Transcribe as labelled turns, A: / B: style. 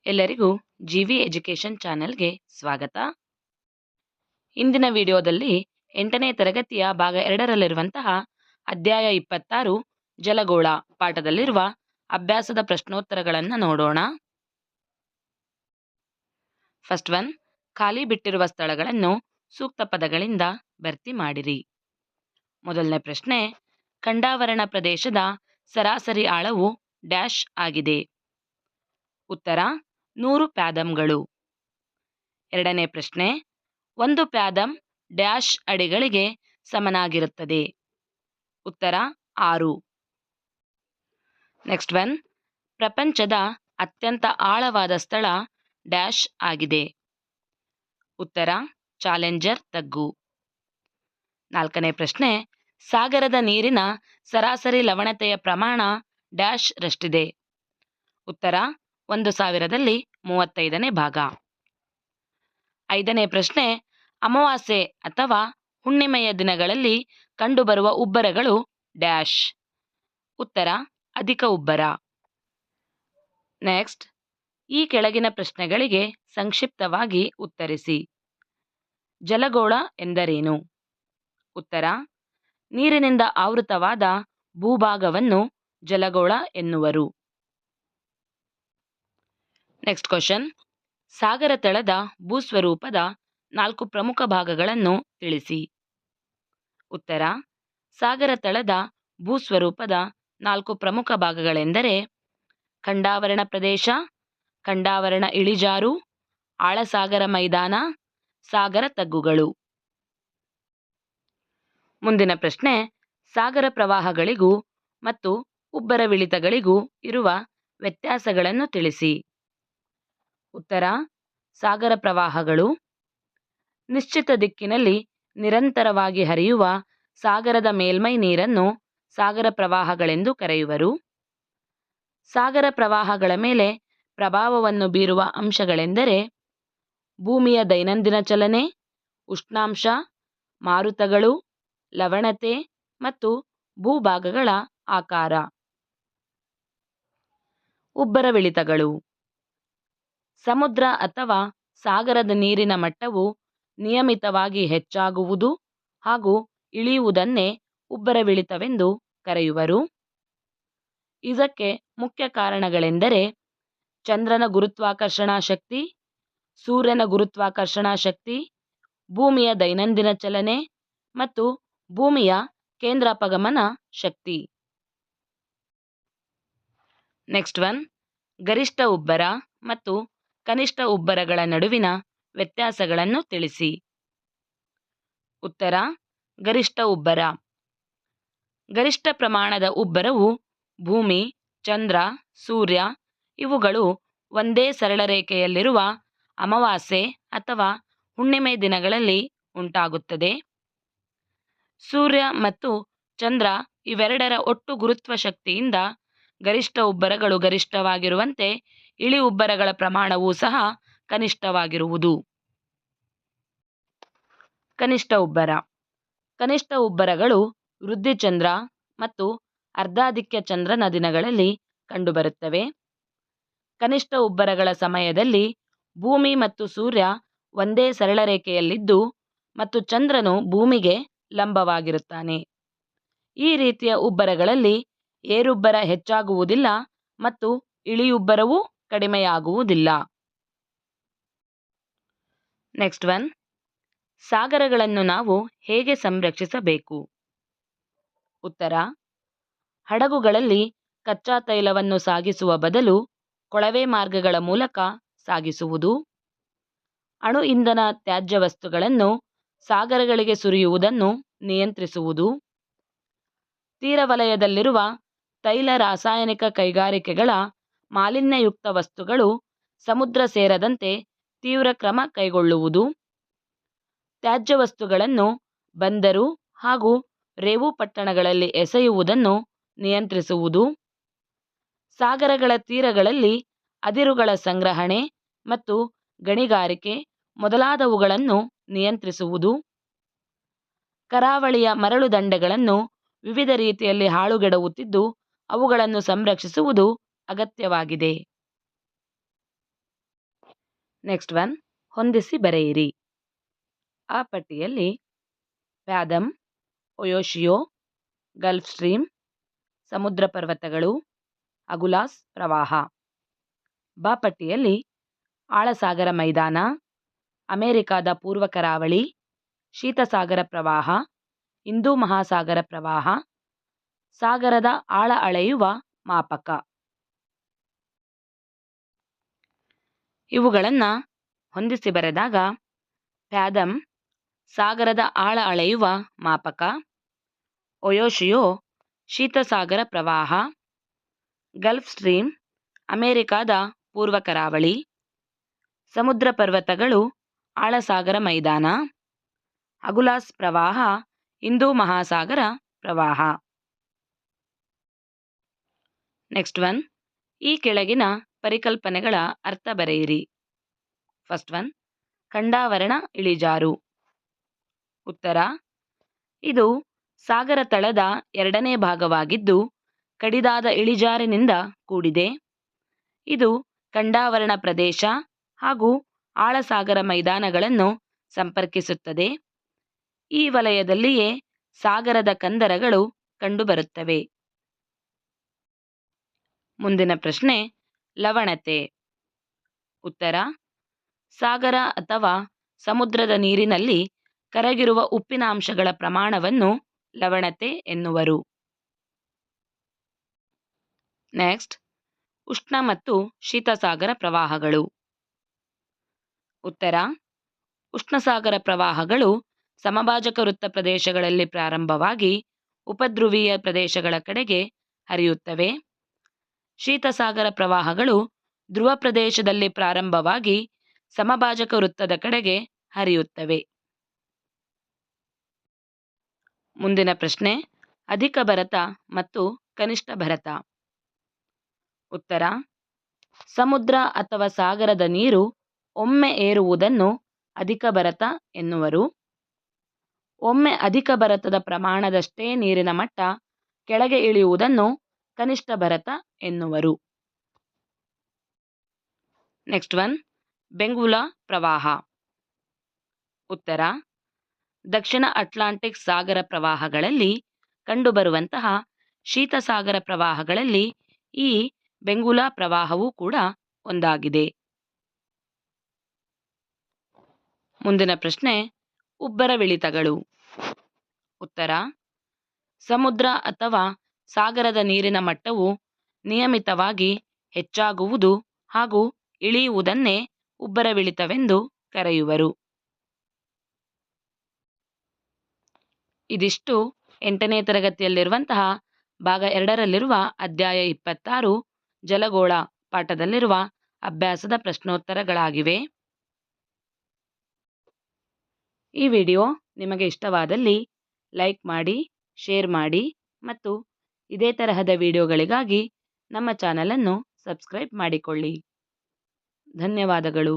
A: ಎಲ್ಲರಿಗೂ GV education ಚಾನೆಲ್ಗೆ ಸ್ವಾಗತ. ಇಂದಿನ ವಿಡಿಯೋದಲ್ಲಿ 8ನೇ ತರಗತಿಯ ಭಾಗ 2ರಲ್ಲಿರುವಂತಹ ಅಧ್ಯಾಯ 26 ಜಲಗೋಳ ಪಾಠದಲ್ಲಿರುವ ಅಭ್ಯಾಸದ ಪ್ರಶ್ನೋತ್ತರಗಳನ್ನು ನೋಡೋಣ. ಫಸ್ಟ್ ಒನ್, ಖಾಲಿ ಬಿಟ್ಟಿರುವ ಸ್ಥಳಗಳನ್ನು ಸೂಕ್ತ ಪದಗಳಿಂದ ಭರ್ತಿ ಮಾಡಿರಿ. ಮೊದಲನೇ ಪ್ರಶ್ನೆ, ಖಂಡಾವರಣ ಪ್ರದೇಶದ ಸರಾಸರಿ ಆಳವು ಡ್ಯಾಶ್ ಆಗಿದೆ. ಉತ್ತರ 100 ಪ್ಯಾದಮ್ಗಳು. ಎರಡನೇ ಪ್ರಶ್ನೆ, 1 ಪ್ಯಾದಮ್ ಡ್ಯಾಶ್ ಅಡಿಗಳಿಗೆ ಸಮನಾಗಿರುತ್ತದೆ. ಉತ್ತರ 6. ನೆಕ್ಸ್ಟ್ ಒನ್, ಪ್ರಪಂಚದ ಅತ್ಯಂತ ಆಳವಾದ ಸ್ಥಳ ಡ್ಯಾಶ್ ಆಗಿದೆ. ಉತ್ತರ ಚಾಲೆಂಜರ್ ತಗ್ಗು. ನಾಲ್ಕನೇ ಪ್ರಶ್ನೆ, ಸಾಗರದ ನೀರಿನ ಸರಾಸರಿ ಲವಣತೆಯ ಪ್ರಮಾಣ ಡ್ಯಾಶ್ ರಷ್ಟಿದೆ. ಉತ್ತರ 1000ರಲ್ಲಿ 35ನೇ ಭಾಗ. ಐದನೇ ಪ್ರಶ್ನೆ, ಅಮಾವಾಸ್ಯೆ ಅಥವಾ ಹುಣ್ಣಿಮೆಯ ದಿನಗಳಲ್ಲಿ ಕಂಡುಬರುವ ಉಬ್ಬರಗಳು ಡ್ಯಾಶ್. ಉತ್ತರ ಅಧಿಕ ಉಬ್ಬರ. ನೆಕ್ಸ್ಟ್, ಈ ಕೆಳಗಿನ ಪ್ರಶ್ನೆಗಳಿಗೆ ಸಂಕ್ಷಿಪ್ತವಾಗಿ ಉತ್ತರಿಸಿ. ಜಲಗೋಳ ಎಂದರೇನು? ಉತ್ತರ ನೀರಿನಿಂದ ಆವೃತವಾದ ಭೂಭಾಗವನ್ನು ಜಲಗೋಳ ಎನ್ನುವರು. ನೆಕ್ಸ್ಟ್ ಕ್ವಶನ್, ಸಾಗರ ತಳದ ಭೂಸ್ವರೂಪದ 4 ಪ್ರಮುಖ ಭಾಗಗಳನ್ನು ತಿಳಿಸಿ. ಉತ್ತರ ಸಾಗರ ತಳದ ಭೂಸ್ವರೂಪದ 4 ಪ್ರಮುಖ ಭಾಗಗಳೆಂದರೆ ಖಂಡಾವರಣ ಪ್ರದೇಶ, ಖಂಡಾವರಣ ಇಳಿಜಾರು, ಆಳಸಾಗರ ಮೈದಾನ, ಸಾಗರ ತಗ್ಗುಗಳು. ಮುಂದಿನ ಪ್ರಶ್ನೆ, ಸಾಗರ ಪ್ರವಾಹಗಳಿಗೂ ಮತ್ತು ಉಬ್ಬರವಿಳಿತಗಳಿಗೂ ಇರುವ ವ್ಯತ್ಯಾಸಗಳನ್ನು ತಿಳಿಸಿ. ಉತ್ತರ ಸಾಗರ ಪ್ರವಾಹಗಳು ನಿಶ್ಚಿತ ದಿಕ್ಕಿನಲ್ಲಿ ನಿರಂತರವಾಗಿ ಹರಿಯುವ ಸಾಗರದ ಮೇಲ್ಮೈ ನೀರನ್ನು ಸಾಗರ ಪ್ರವಾಹಗಳೆಂದು ಕರೆಯುವರು. ಸಾಗರ ಪ್ರವಾಹಗಳ ಮೇಲೆ ಪ್ರಭಾವವನ್ನು ಬೀರುವ ಅಂಶಗಳೆಂದರೆ ಭೂಮಿಯ ದೈನಂದಿನ ಚಲನೆ, ಉಷ್ಣಾಂಶ, ಮಾರುತಗಳು, ಲವಣತೆ ಮತ್ತು ಭೂಭಾಗಗಳ ಆಕಾರ. ಉಬ್ಬರವಿಳಿತಗಳು ಸಮುದ್ರ ಅಥವಾ ಸಾಗರದ ನೀರಿನ ಮಟ್ಟವು ನಿಯಮಿತವಾಗಿ ಹೆಚ್ಚಾಗುವುದು ಹಾಗೂ ಇಳಿಯುವುದನ್ನೇ ಉಬ್ಬರವಿಳಿತವೆಂದು ಕರೆಯುವರು. ಇದಕ್ಕೆ ಮುಖ್ಯ ಕಾರಣಗಳೆಂದರೆ ಚಂದ್ರನ ಗುರುತ್ವಾಕರ್ಷಣಾ ಶಕ್ತಿ, ಸೂರ್ಯನ ಗುರುತ್ವಾಕರ್ಷಣಾ ಶಕ್ತಿ, ಭೂಮಿಯ ದೈನಂದಿನ ಚಲನೆ ಮತ್ತು ಭೂಮಿಯ ಕೇಂದ್ರಾಪಗಮನ ಶಕ್ತಿ. ನೆಕ್ಸ್ಟ್ ಒನ್, ಗರಿಷ್ಠ ಉಬ್ಬರ ಮತ್ತು ಕನಿಷ್ಠ ಉಬ್ಬರಗಳ ನಡುವಿನ ವ್ಯತ್ಯಾಸಗಳನ್ನು ತಿಳಿಸಿ. ಉತ್ತರ ಗರಿಷ್ಠ ಉಬ್ಬರ. ಗರಿಷ್ಠ ಪ್ರಮಾಣದ ಉಬ್ಬರವು ಭೂಮಿ, ಚಂದ್ರ, ಸೂರ್ಯ ಇವುಗಳು ಒಂದೇ ಸರಳ ರೇಖೆಯಲ್ಲಿರುವ ಅಮಾವಾಸ್ಯೆ ಅಥವಾ ಹುಣ್ಣಿಮೆ ದಿನಗಳಲ್ಲಿ ಉಂಟಾಗುತ್ತದೆ. ಸೂರ್ಯ ಮತ್ತು ಚಂದ್ರ ಇವೆರಡರ ಒಟ್ಟು ಗುರುತ್ವ ಶಕ್ತಿಯಿಂದ ಗರಿಷ್ಠ ಉಬ್ಬರಗಳು ಗರಿಷ್ಠವಾಗಿರುವಂತೆ ಇಳಿ ಉಬ್ಬರಗಳ ಪ್ರಮಾಣವೂ ಸಹ ಕನಿಷ್ಠವಾಗಿರುವುದು. ಕನಿಷ್ಠ ಉಬ್ಬರ. ಕನಿಷ್ಠ ಉಬ್ಬರಗಳು ವೃದ್ಧಿಚಂದ್ರ ಮತ್ತು ಅರ್ಧಾಧಿಕ್ಯ ಚಂದ್ರನ ದಿನಗಳಲ್ಲಿ ಕಂಡುಬರುತ್ತವೆ. ಕನಿಷ್ಠ ಉಬ್ಬರಗಳ ಸಮಯದಲ್ಲಿ ಭೂಮಿ ಮತ್ತು ಸೂರ್ಯ ಒಂದೇ ಸರಳ ರೇಖೆಯಲ್ಲಿದ್ದು ಮತ್ತು ಚಂದ್ರನು ಭೂಮಿಗೆ ಲಂಬವಾಗಿರುತ್ತಾನೆ. ಈ ರೀತಿಯ ಉಬ್ಬರಗಳಲ್ಲಿ ಏರುಬ್ಬರ ಹೆಚ್ಚಾಗುವುದಿಲ್ಲ ಮತ್ತು ಇಳಿಯುಬ್ಬರವೂ ಕಡಿಮೆಯಾಗುವುದಿಲ್ಲ. ನೆಕ್ಸ್ಟ್ ಒನ್, ಸಾಗರಗಳನ್ನು ನಾವು ಹೇಗೆ ಸಂರಕ್ಷಿಸಬೇಕು? ಉತ್ತರ ಹಡಗುಗಳಲ್ಲಿ ಕಚ್ಚಾ ತೈಲವನ್ನು ಸಾಗಿಸುವ ಬದಲು ಕೊಳವೆ ಮಾರ್ಗಗಳ ಮೂಲಕ ಸಾಗಿಸುವುದು, ಅಣು ಇಂಧನ ತ್ಯಾಜ್ಯ ವಸ್ತುಗಳನ್ನು ಸಾಗರಗಳಿಗೆ ಸುರಿಯುವುದನ್ನು ನಿಯಂತ್ರಿಸುವುದು, ತೀರ ವಲಯದಲ್ಲಿರುವ ತೈಲ ರಾಸಾಯನಿಕ ಕೈಗಾರಿಕೆಗಳ ಮಾಲಿನ್ಯಯುಕ್ತ ವಸ್ತುಗಳು ಸಮುದ್ರ ಸೇರದಂತೆ ತೀವ್ರ ಕ್ರಮ ಕೈಗೊಳ್ಳುವುದು, ತ್ಯಾಜ್ಯ ವಸ್ತುಗಳನ್ನು ಬಂದರು ಹಾಗೂ ರೇವು ಪಟ್ಟಣಗಳಲ್ಲಿ ಎಸೆಯುವುದನ್ನು ನಿಯಂತ್ರಿಸುವುದು, ಸಾಗರಗಳ ತೀರಗಳಲ್ಲಿ ಅದಿರುಗಳ ಸಂಗ್ರಹಣೆ ಮತ್ತು ಗಣಿಗಾರಿಕೆ ಮೊದಲಾದವುಗಳನ್ನು ನಿಯಂತ್ರಿಸುವುದು, ಕರಾವಳಿಯ ಮರಳು ದಂಡೆಗಳನ್ನು ವಿವಿಧ ರೀತಿಯಲ್ಲಿ ಹಾಳುಗೆಡವುತ್ತಿದ್ದು ಅವುಗಳನ್ನು ಸಂರಕ್ಷಿಸುವುದು ಅಗತ್ಯವಾಗಿದೆ. ನೆಕ್ಸ್ಟ್ ಒನ್, ಹೊಂದಿಸಿ ಬರೆಯಿರಿ. ಆ ಪಟ್ಟಿಯಲ್ಲಿ ಫ್ಯಾದಮ್, ಒಯೋಶಿಯೋ, ಗಲ್ಫ್ ಸ್ಟ್ರೀಮ್, ಸಮುದ್ರ ಪರ್ವತಗಳು, ಅಗುಲಾಸ್ ಪ್ರವಾಹ. ಬ ಪಟ್ಟಿಯಲ್ಲಿ ಆಳಸಾಗರ ಮೈದಾನ, ಅಮೆರಿಕಾದ ಪೂರ್ವ ಕರಾವಳಿ, ಶೀತಸಾಗರ ಪ್ರವಾಹ, ಹಿಂದೂ ಮಹಾಸಾಗರ ಪ್ರವಾಹ, ಸಾಗರದ ಆಳ ಅಳೆಯುವ ಮಾಪಕ. ಇವುಗಳನ್ನು ಹೊಂದಿಸಿ ಬರೆದಾಗ ಫ್ಯಾದಮ್ ಸಾಗರದ ಆಳ ಅಳೆಯುವ ಮಾಪಕ, ಒಯೋಶಿಯೋ ಶೀತಸಾಗರ ಪ್ರವಾಹ, ಗಲ್ಫ್ ಸ್ಟ್ರೀಮ್ ಅಮೆರಿಕಾದ ಪೂರ್ವ ಕರಾವಳಿ, ಸಮುದ್ರ ಪರ್ವತಗಳು ಆಳಸಾಗರ ಮೈದಾನ, ಅಗುಲಾಸ್ ಪ್ರವಾಹ ಹಿಂದೂ ಮಹಾಸಾಗರ ಪ್ರವಾಹ. ನೆಕ್ಸ್ಟ್ ಒನ್, ಈ ಕೆಳಗಿನ ಪರಿಕಲ್ಪನೆಗಳ ಅರ್ಥ ಬರೆಯಿರಿ. ಫಸ್ಟ್ ಒನ್, ಖಂಡಾವರಣ ಇಳಿಜಾರು. ಉತ್ತರ, ಇದು ಸಾಗರ ತಳದ ಎರಡನೇ ಭಾಗವಾಗಿದ್ದು ಕಡಿದಾದ ಇಳಿಜಾರಿನಿಂದ ಕೂಡಿದೆ. ಇದು ಖಂಡಾವರಣ ಪ್ರದೇಶ ಹಾಗೂ ಆಳಸಾಗರ ಮೈದಾನಗಳನ್ನು ಸಂಪರ್ಕಿಸುತ್ತದೆ. ಈ ವಲಯದಲ್ಲಿಯೇ ಸಾಗರದ ಕಂದರಗಳು ಕಂಡುಬರುತ್ತವೆ. ಮುಂದಿನ ಪ್ರಶ್ನೆ, ಲವಣತೆ. ಉತ್ತರ, ಸಾಗರ ಅಥವಾ ಸಮುದ್ರದ ನೀರಿನಲ್ಲಿ ಕರಗಿರುವ ಉಪ್ಪಿನಾಂಶಗಳ ಪ್ರಮಾಣವನ್ನು ಲವಣತೆ ಎನ್ನುವರು. ನೆಕ್ಸ್ಟ್, ಉಷ್ಣ ಮತ್ತು ಶೀತಸಾಗರ ಪ್ರವಾಹಗಳು. ಉತ್ತರ, ಉಷ್ಣಸಾಗರ ಪ್ರವಾಹಗಳು ಸಮಭಾಜಕ ವೃತ್ತ ಪ್ರದೇಶಗಳಲ್ಲಿ ಪ್ರಾರಂಭವಾಗಿ ಉಪಧ್ರುವೀಯ ಪ್ರದೇಶಗಳ ಕಡೆಗೆ ಹರಿಯುತ್ತವೆ. ಶೀತಸಾಗರ ಪ್ರವಾಹಗಳು ಧ್ರುವ ಪ್ರದೇಶದಲ್ಲಿ ಪ್ರಾರಂಭವಾಗಿ ಸಮಭಾಜಕ ವೃತ್ತದ ಕಡೆಗೆ ಹರಿಯುತ್ತವೆ. ಮುಂದಿನ ಪ್ರಶ್ನೆ, ಅಧಿಕ ಭರತ ಮತ್ತು ಕನಿಷ್ಠ ಭರತ. ಉತ್ತರ, ಸಮುದ್ರ ಅಥವಾ ಸಾಗರದ ನೀರು ಒಮ್ಮೆ ಏರುವುದನ್ನು ಅಧಿಕ ಭರತ ಎನ್ನುವರು. ಒಮ್ಮೆ ಅಧಿಕ ಭರತದ ಪ್ರಮಾಣದಷ್ಟೇ ನೀರಿನ ಮಟ್ಟ ಕೆಳಗೆ ಇಳಿಯುವುದನ್ನು ಕನಿಷ್ಠ ಭರತ ಎನ್ನುವರು. ನೆಕ್ಸ್ಟ್ ಒನ್, ಬೆಂಗುಲಾ ಪ್ರವಾಹ. ಉತ್ತರ, ದಕ್ಷಿಣ ಅಟ್ಲಾಂಟಿಕ್ ಸಾಗರ ಪ್ರವಾಹಗಳಲ್ಲಿ ಕಂಡುಬರುವಂತಹ ಶೀತಸಾಗರ ಪ್ರವಾಹಗಳಲ್ಲಿ ಈ ಬೆಂಗುಲಾ ಪ್ರವಾಹವೂ ಕೂಡ ಒಂದಾಗಿದೆ. ಮುಂದಿನ ಪ್ರಶ್ನೆ, ಉಬ್ಬರವಿಳಿತಗಳು. ಉತ್ತರ, ಸಮುದ್ರ ಅಥವಾ ಸಾಗರದ ನೀರಿನ ಮಟ್ಟವು ನಿಯಮಿತವಾಗಿ ಹೆಚ್ಚಾಗುವುದು ಹಾಗೂ ಇಳಿಯುವುದನ್ನೇ ಉಬ್ಬರವಿಳಿತವೆಂದು ಕರೆಯುವರು. ಇದಿಷ್ಟು 8ನೇ ತರಗತಿಯಲ್ಲಿರುವಂತಹ ಭಾಗ 2ರಲ್ಲಿರುವ ಅಧ್ಯಾಯ 26 ಜಲಗೋಳ ಪಾಠದಲ್ಲಿರುವ ಅಭ್ಯಾಸದ ಪ್ರಶ್ನೋತ್ತರಗಳಾಗಿವೆ. ಈ ವಿಡಿಯೋ ನಿಮಗೆ ಇಷ್ಟವಾದಲ್ಲಿ ಲೈಕ್ ಮಾಡಿ, ಶೇರ್ ಮಾಡಿ ಮತ್ತು ಇದೇ ತರಹದ ವಿಡಿಯೋಗಳಿಗಾಗಿ ನಮ್ಮ ಚಾನಲನ್ನು ಸಬ್ಸ್ಕ್ರೈಬ್ ಮಾಡಿಕೊಳ್ಳಿ. ಧನ್ಯವಾದಗಳು.